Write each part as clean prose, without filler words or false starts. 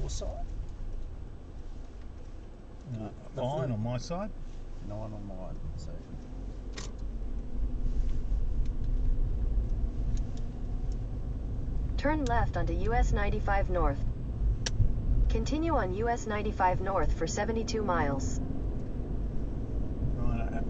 your side? No, 9 on my side. 9 on mine. So. Turn left onto US 95 North. Continue on US 95 North for 72 miles. Right.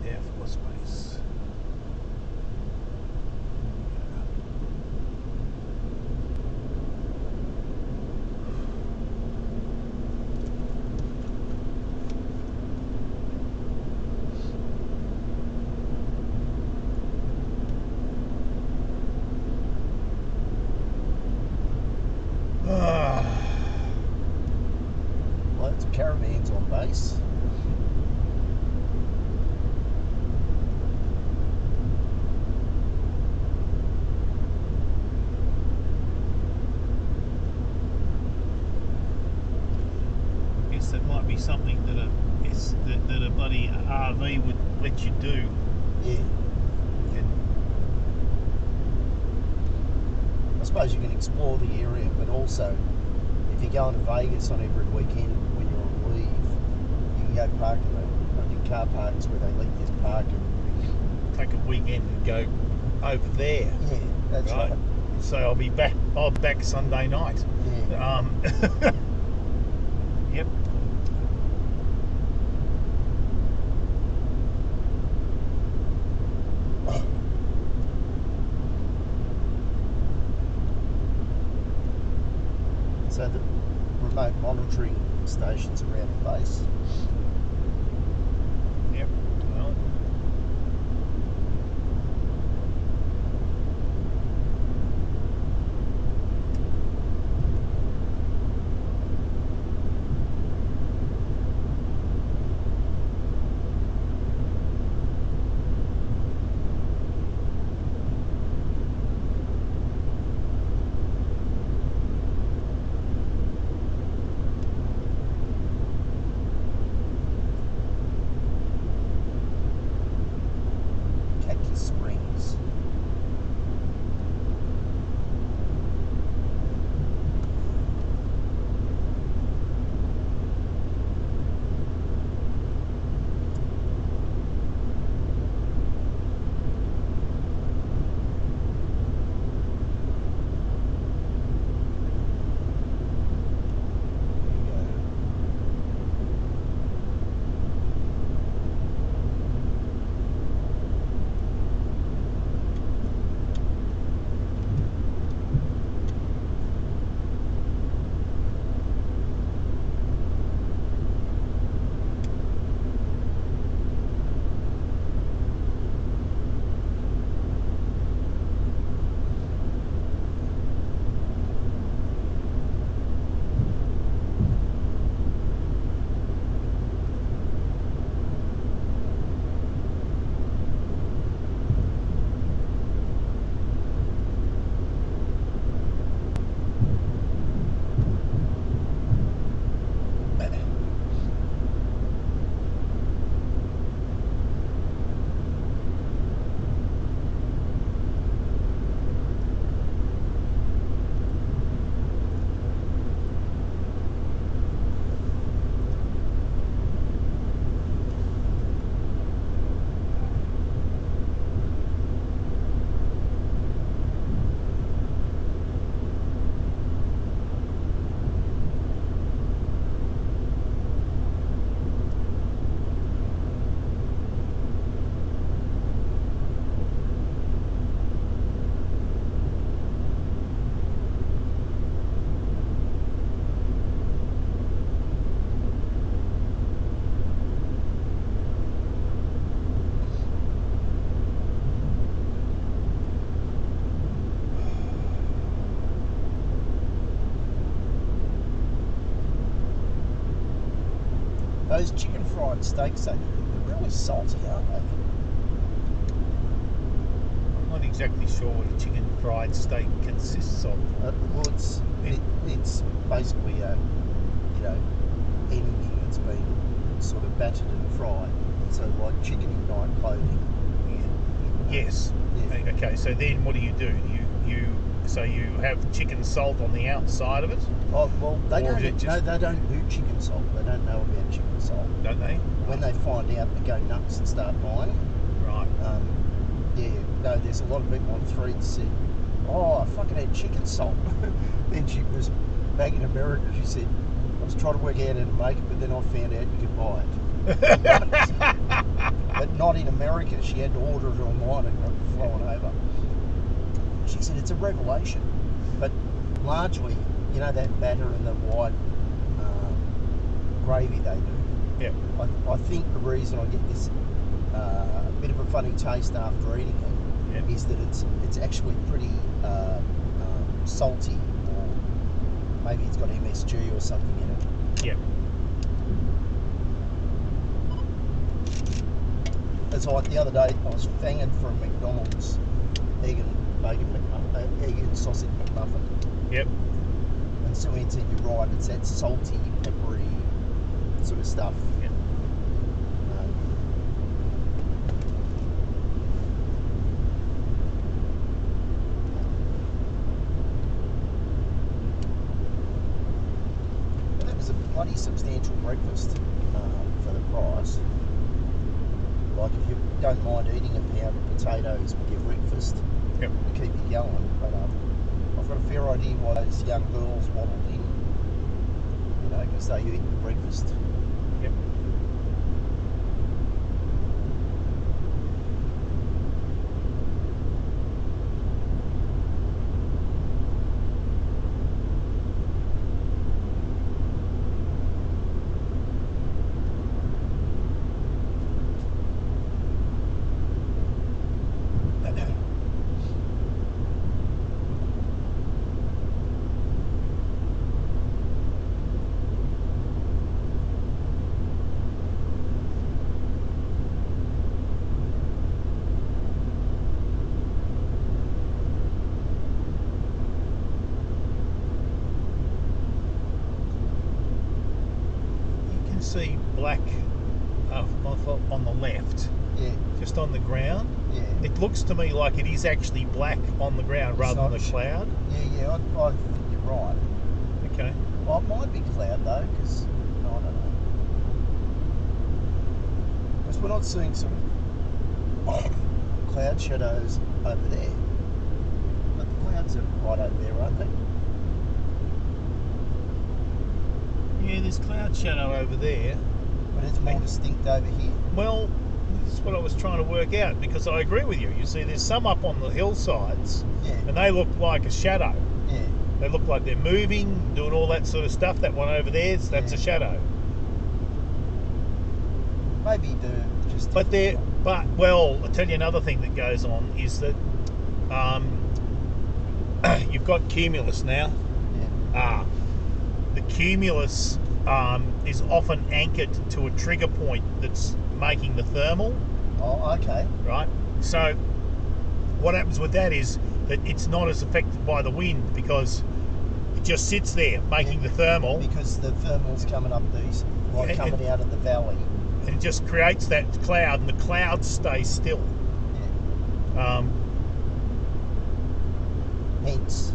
Air Force Base. Loads of caravans on base. That might be something that a bloody RV would let you do. Yeah. I suppose you can explore the area, but also if you're going to Vegas on every weekend when you're on leave, you can go park in the car parks where they let you park and Take a weekend and go over there. yeah, that's right. So I'll be back Sunday night. Yeah. Yep. So the remote monitoring stations around the base. Yep. Well. those chicken fried steaks, they're really salty, aren't they? I'm not exactly sure what a chicken fried steak consists of. Well, it's basically anything that's been sort of battered and fried. So like chicken in night clothing. Yes. Yeah. Okay. So then, what do? So you have chicken salt on the outside of it? Oh well, they Or don't. is it just- No, they don't do chicken salt. They don't know about chicken salt. Don't they? When they find out, they go nuts and start buying it. Right. Yeah. No, there's a lot of people on threads said, "Oh, I fucking had chicken salt." Then she was back in America. She said, "I was trying to work out how to make it, but then I found out you could buy it." But not in America. She had to order it online and got it flown over. She said it's a revelation, but largely, that batter and the white gravy they do. Yeah. I think the reason I get this bit of a funny taste after eating it is that it's actually pretty salty, or maybe it's got MSG or something in it. Yeah. It's like the other day I was fanging for a McDonald's egg and sausage McMuffin. Yep. And Sue said, "You're right, it's that salty, peppery sort of stuff." Yeah. But that was a bloody substantial breakfast for the price. Like if you don't mind eating a pound of potatoes with your breakfast, Yep. to keep you going. But I've got a fair idea why those young girls waddled in, because they eat breakfast. Yep. See black on the left, Yeah, just on the ground. yeah. It looks to me like it is actually black on the ground rather than the cloud. Yeah, I think you're right. Okay. Well, it might be cloud though, because I don't know. Because we're not seeing some cloud shadows over there. But the clouds are right over there, aren't they? Yeah, there's cloud shadow over there. But it's more distinct over here. Well, that's what I was trying to work out, because I agree with you. You see, there's some up on the hillsides, Yeah, and they look like a shadow. yeah. They look like they're moving, doing all that sort of stuff. That one over there, that's a shadow. Maybe they're just. Well, I'll tell you another thing that goes on is that you've got cumulus now. Yeah. The cumulus is often anchored to a trigger point that's making the thermal, Oh, okay. right? So what happens with that is that it's not as affected by the wind, because it just sits there making the thermal, Because the thermal's coming up these, coming out of the valley. and it just creates that cloud, and the clouds stay still. Yeah. Hence,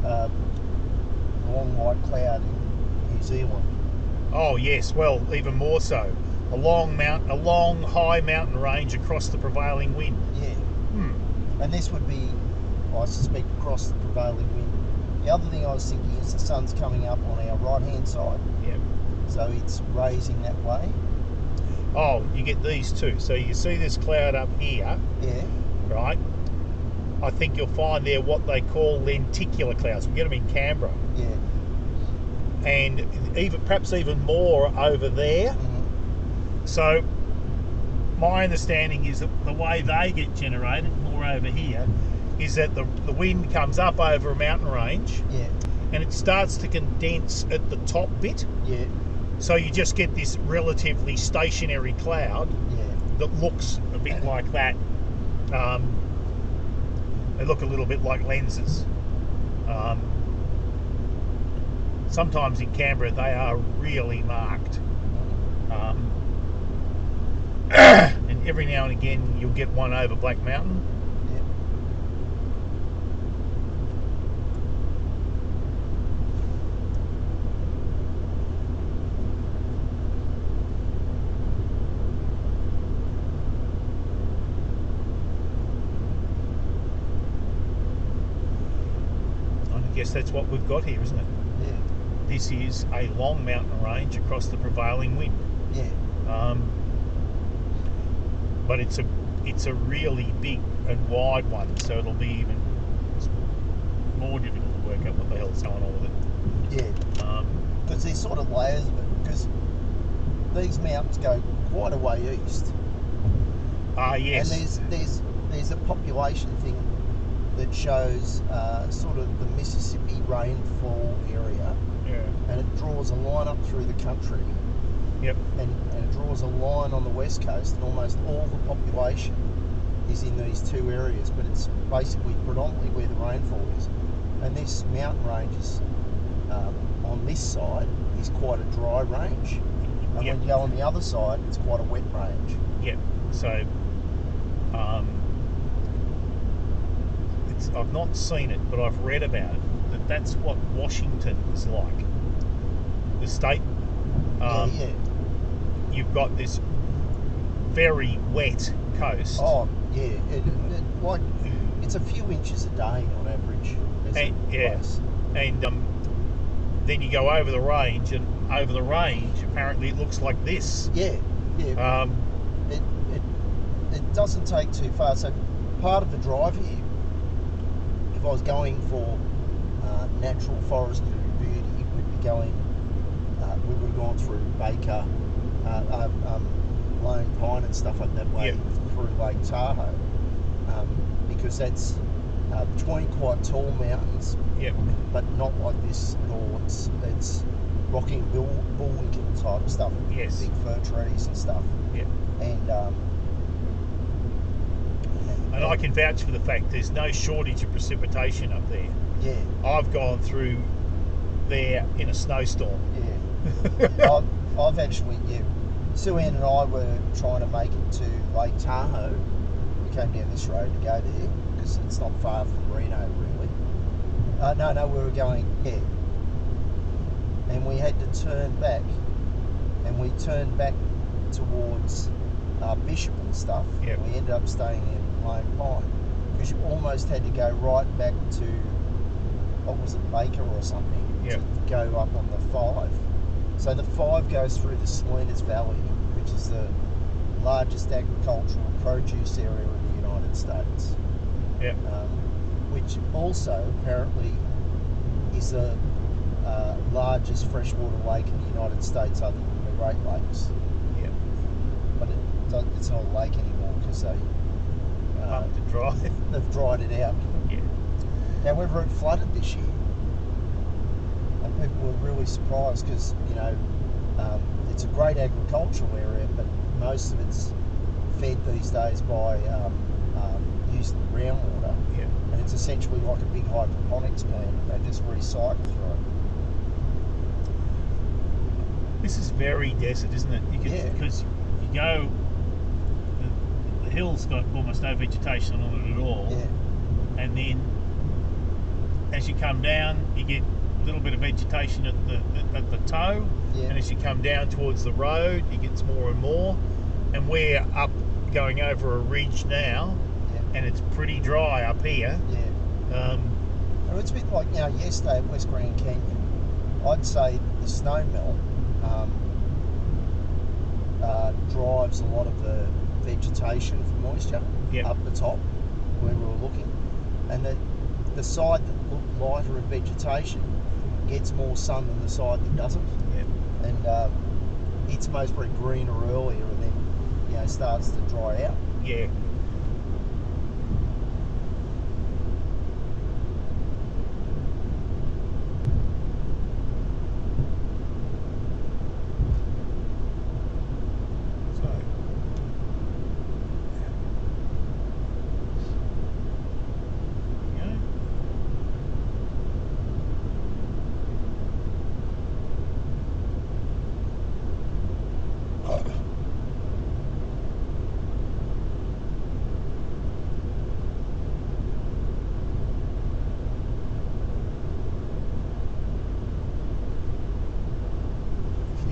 long white cloud in New Zealand. Oh yes, well, even more so. A long high mountain range across the prevailing wind. Yeah. Hmm. And this would be, I suspect, across the prevailing wind. The other thing I was thinking is the sun's coming up on our right-hand side, Yeah. so it's raising that way. Oh, you get these too. So you see this cloud up here, Yeah. right? I think you'll find they're what they call lenticular clouds. We get them in Canberra, Yeah. and perhaps even more over there. Mm-hmm. So my understanding is that the way they get generated, more over here, is that the wind comes up over a mountain range, Yeah. and it starts to condense at the top bit, Yeah. So you just get this relatively stationary cloud Yeah. that looks a bit like that. They look a little bit like lenses. Sometimes in Canberra they are really marked. And every now and again you'll get one over Black Mountain. Yeah. I guess that's what we've got here, isn't it? Yeah. This is a long mountain range across the prevailing wind. Yeah. But it's a really big and wide one, so it'll be even more difficult to work out what the hell's going on with it. Yeah. Because there's sort of layers of it. Because these mountains go quite a way east. Yes. And there's a population thing that shows sort of the Mississippi rainfall area. Yeah. And it draws a line up through the country. Yep. And it draws a line on the west coast, and almost all the population is in these two areas, but it's basically predominantly where the rainfall is. And this mountain range is, on this side, is quite a dry range. And Yep. when you go on the other side, it's quite a wet range. Yep. So, I've not seen it, but I've read about it. That's what Washington is like. The state. Yeah. You've got this very wet coast. Oh, yeah. Like, it's a few inches a day on average. And then you go over the range, and over the range, apparently it looks like this. Yeah. It doesn't take too far. So part of the drive here, if I was going for natural forestry beauty, we'd be going. We would have gone through Baker, Lone Pine and stuff like that way through Lake Tahoe, because that's between quite tall mountains. Yep. But not like this at all. It's rocky and bullwinkel type stuff. Yes. Big fir trees and stuff. Yep. And I can vouch for the fact there's no shortage of precipitation up there. Yeah. I've gone through there in a snowstorm. Yeah. I've actually, Sue Ann and I were trying to make it to Lake Tahoe. We came down this road to go there because it's not far from Reno, really. No, we were going, and we had to turn back, and we turned back towards Bishop and stuff. Yep. We ended up staying in Lone Pine because you almost had to go right back to, what was it, Baker or something, to go up on the 5. So the 5 goes through the Salinas Valley, which is the largest agricultural produce area in the United States. Yeah. Which also apparently is the largest freshwater lake in the United States other than the Great Lakes. Yeah. But it's not a lake anymore because they've dried it out. Yeah. However, it flooded this year. And people were really surprised because, it's a great agricultural area, but most of it's fed these days by using groundwater. Yeah. And it's essentially like a big hydroponics plant. They just recycle through it. This is very desert, isn't it? Because you go, the hill's got almost no vegetation on it at all. Yeah. And then as you come down, you get a little bit of vegetation at the toe. Yeah. And as you come down towards the road, it gets more and more. And we're up going over a ridge now, and it's pretty dry up here. Yeah. It's a bit like, yesterday at West Grand Canyon, I'd say the snow melt drives a lot of the vegetation for moisture up the top where we were looking. And the side that looked lighter in vegetation gets more sun than the side that doesn't. Yeah. And it's mostly greener earlier and then starts to dry out. Yeah.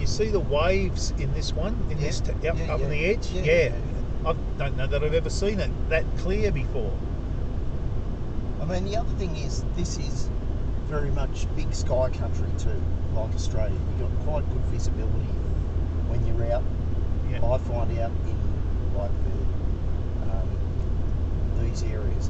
you see the waves in this one, in Yeah. this up Yeah, on yeah. the edge? Yeah. I don't know that I've ever seen it that clear before. I mean, the other thing is, this is very much big sky country too, like Australia. You've got quite good visibility when you're out. Yeah. I find out in like these areas.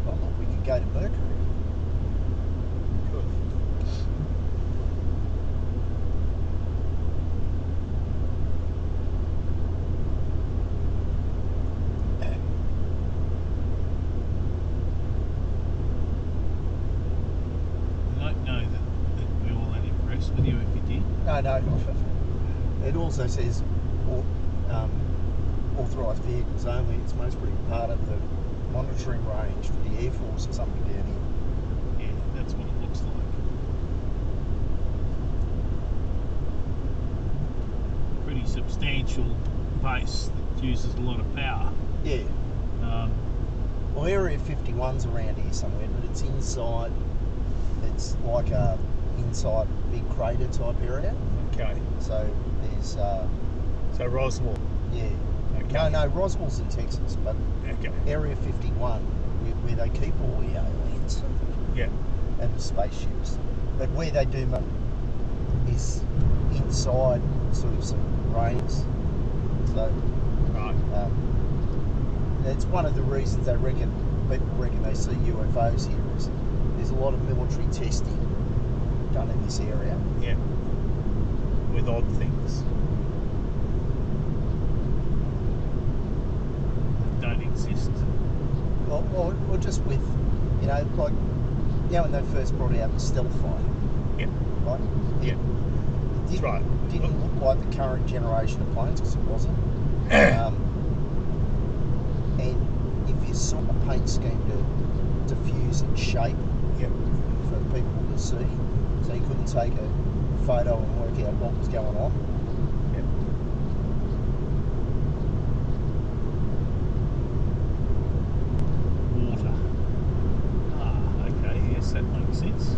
Oh, look, we could go to Mercury. Good. I don't know that we're all that impressed with you if you did. No. It also says authorised vehicles only. It's most probably part of the monitoring range for the Air Force or something down here. Yeah, that's what it looks like. Pretty substantial base that uses a lot of power. Yeah. Um, Well, Area 51's around here somewhere, but it's inside. It's like a inside big crater type area. okay. So there's So Roswell. yeah. Okay. No, Roswell's in Texas, but Okay. Area 51, where they keep all the aliens Yeah. and the spaceships. But where they do is inside sort of some ranges. So Right. it's one of the reasons people reckon they see UFOs here is there's a lot of military testing done in this area. Yeah. With odd things that don't exist. Or just with, like, when they first brought out the stealth fighter, Yeah. right? Yeah. It That's right. didn't look like the current generation of planes, because it wasn't. And if you saw a paint scheme to diffuse its shape Yeah. for people to see, so you couldn't take a photo and work out what was going on. Yeah. Water. Ah, okay. Yes, that makes sense.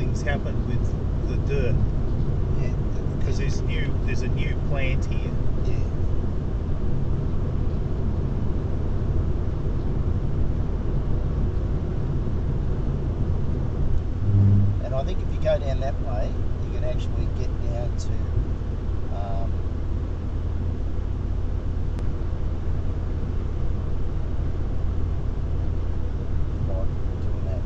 things happen with the dirt Yeah. because there's a new plant here. Yeah. And I think if you go down that way, you can actually get down to like doing that.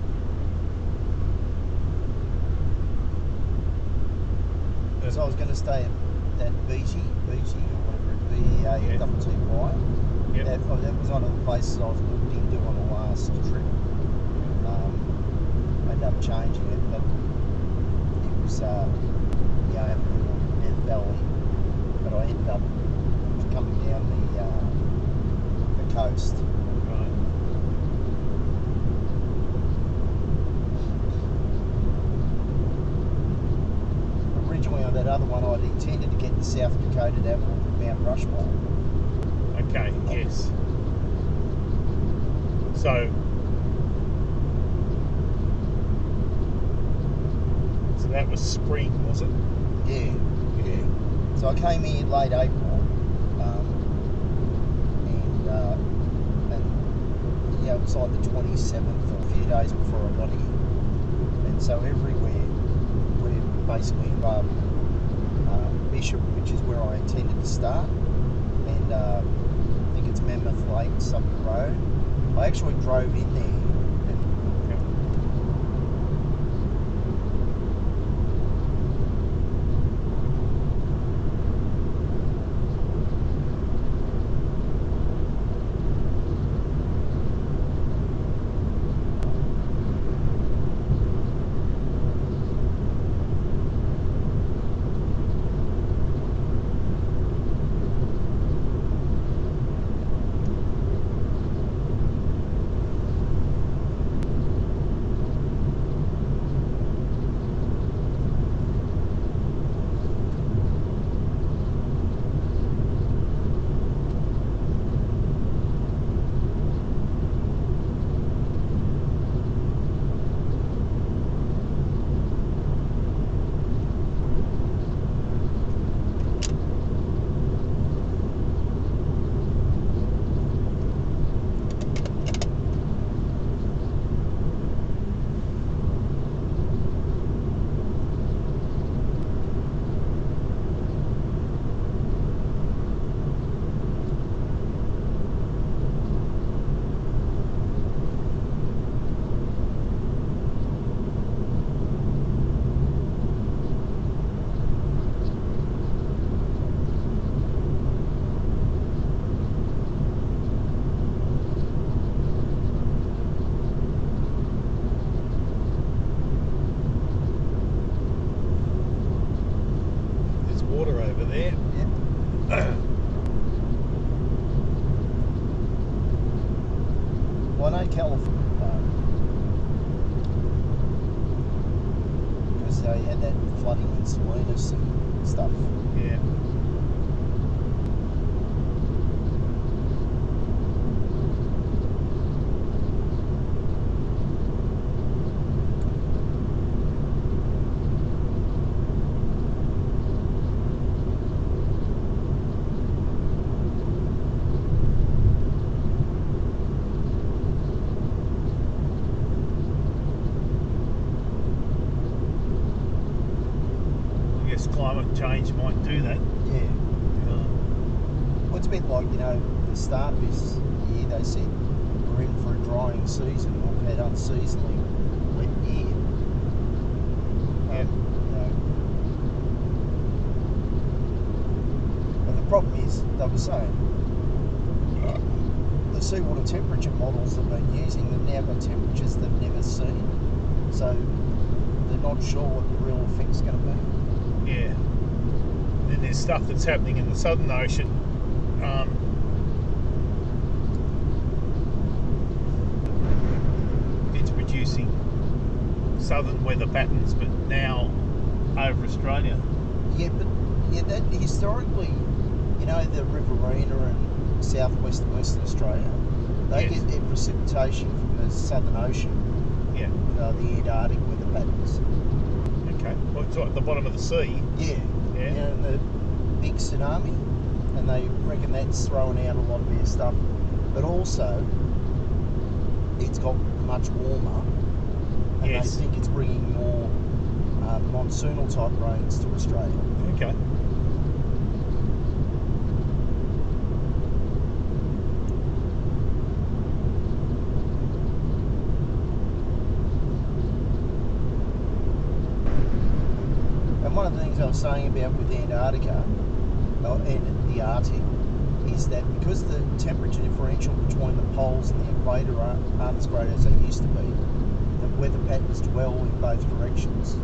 Because I was going to stay at that Verity or whatever it B-E-A-T-T-Y. Yep. That was one of the places I was looked into on the last trip. I ended up changing it, but it was having a little Death Valley. But I ended up coming down the coast. Right. Originally on that other one, I'd intended to get to South Dakota to have a look at Mount Rushmore. Okay. Yes. So that was spring, was it? Yeah. So I came here late April, and it was like the 27th or a few days before I got here. And so everywhere we're basically above Bishop, which is where I intended to start, and I think it's Mammoth Lakes up the road. I actually drove in there. Water over there. Yeah. Well, I know California, because they had that flooding in Salinas and stuff. Yeah. Climate change might do that. Yeah. Well, it's a bit like, the start of this year, they said we're in for a drying season. We've had unseasonably wet year. Yeah. But the problem is, they were saying, the seawater temperature models they've been using, they've now got temperatures they've never seen. So they're not sure what the real effect's going to be. Yeah. Then there's stuff that's happening in the Southern Ocean. It's producing southern weather patterns, but now over Australia. Yeah, but that historically, the Riverina and southwest and western Australia, they Yes. get their precipitation from the Southern Ocean, Yeah. the Antarctic weather patterns. Okay. Well, it's at the bottom of the sea. Yeah. Yeah. You know, the big tsunami, and they reckon that's throwing out a lot of their stuff. But also, it's got much warmer, and Yes. they think it's bringing more monsoonal type rains to Australia. Okay. And one of the things I was saying about with Antarctica and the Arctic is that because the temperature differential between the poles and the equator aren't as great as they used to be, the weather patterns dwell in both directions.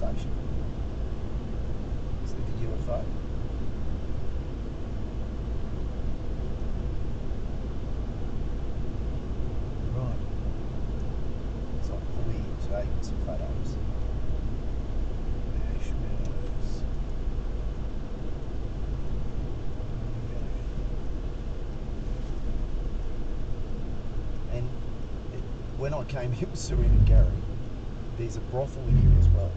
station. It's with the UFO. Right. It's like clear, taking some photos. Marshmallows. And when I came here with Serena and Gary, there's a brothel here as well.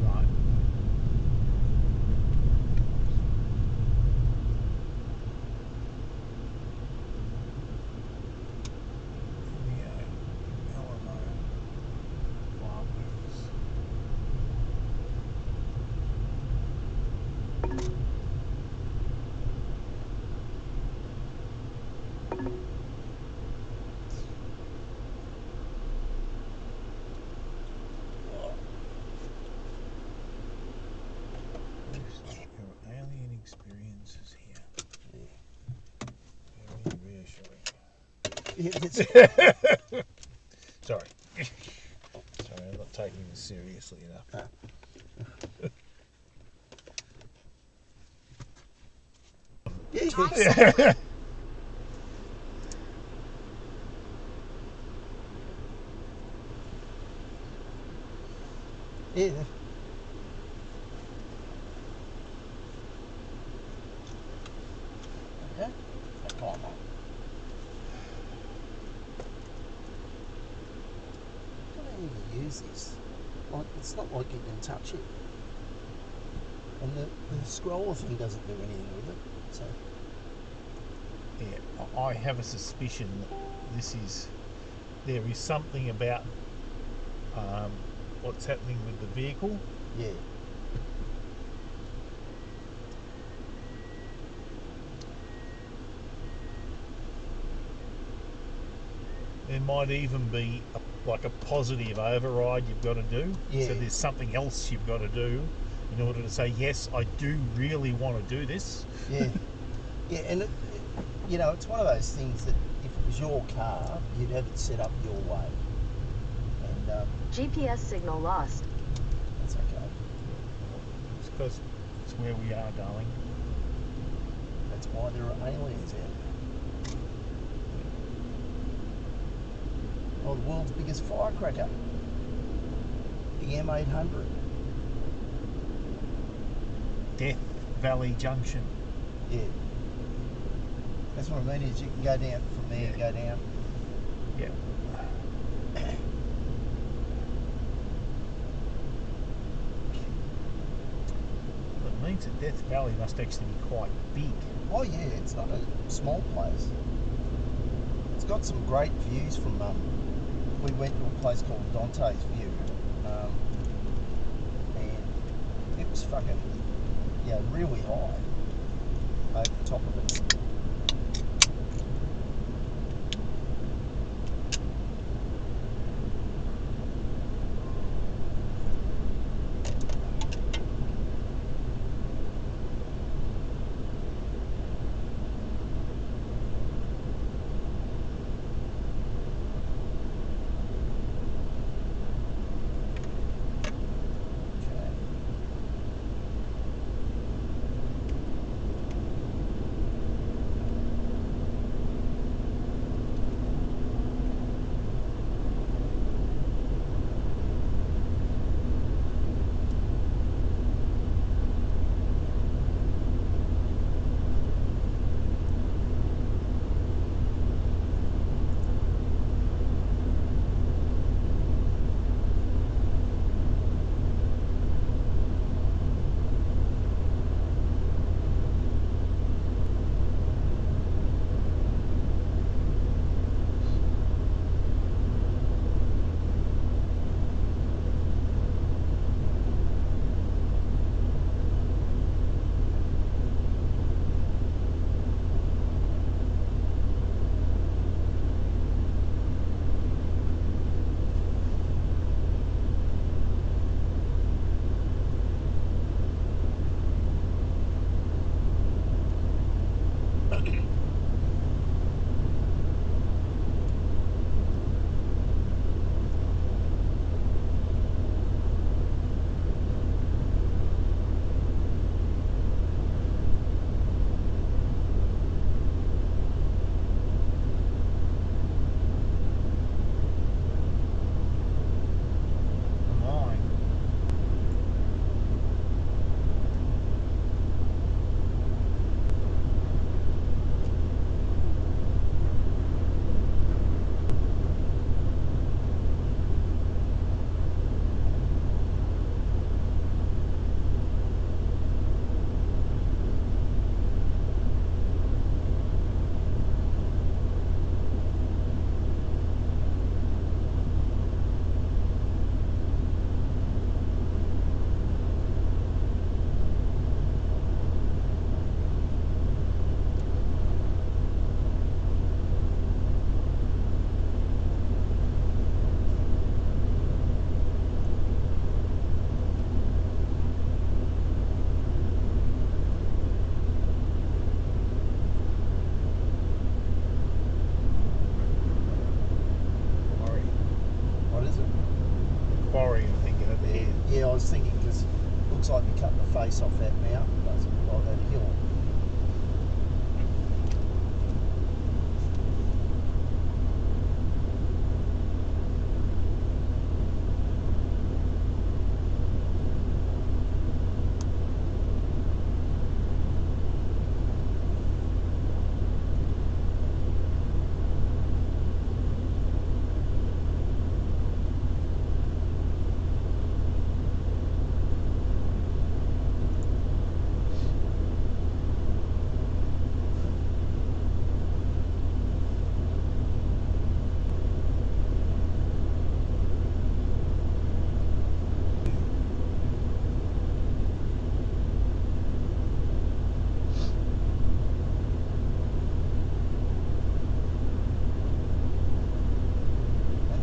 Right. Yeah, that's, Sorry. Sorry, I'm not taking this seriously enough. yeah. Yeah. Okay. Come on. Don't even use this. Like, it's not like you can touch it. And the scroller thing doesn't do anything with it. So Yeah, I have a suspicion that there is something about what's happening with the vehicle. yeah. There might even be like a positive override you've got to do. Yeah. So there's something else you've got to do in order to say, yes, I do really want to do this. Yeah. Yeah, and you know, it's one of those things that if it was your car, you'd have it set up your way. And GPS signal lost. that's okay. It's because it's where we are, darling. That's why there are aliens out there. Oh, the world's biggest firecracker. The M800. Death Valley Junction. Yeah. That's what I mean, is you can go down from there, Yeah. go down. Yeah. It means that Death Valley must actually be quite big. Oh yeah, it's not a small place. It's got some great views from, we went to a place called Dante's View, and it was fucking, yeah, really high over the top of it. over Yeah, here. yeah, I was thinking because it looks like we cut the face off that mountain, doesn't it? Like that hill.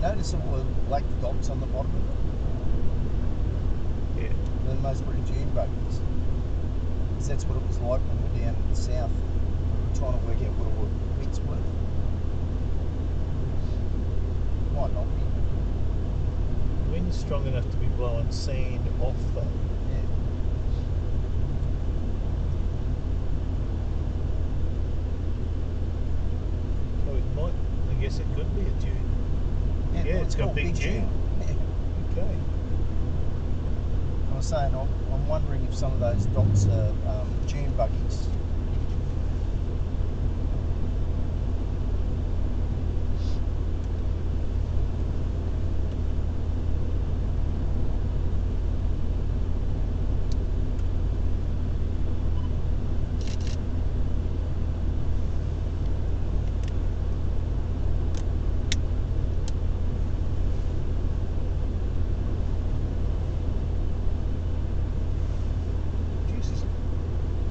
Notice all the black dots on the bottom of it? Yeah. They must be dune buggies. Because that's what it was like when we were down in the south. We were trying to work out what all the bits were. Might not be. Wind's strong enough to be blowing sand off though. Yeah. So it might, I guess it could be a dune. Yeah, Yeah, well, it's got called big dune. Yeah. Okay. I was saying, I'm wondering if some of those dots are dune buggies. Jesus.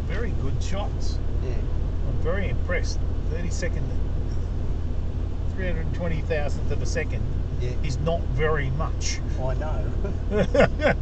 Very good shots. Yeah. I'm very impressed. 32nd, 320,000th of a second Yeah. is not very much. I know.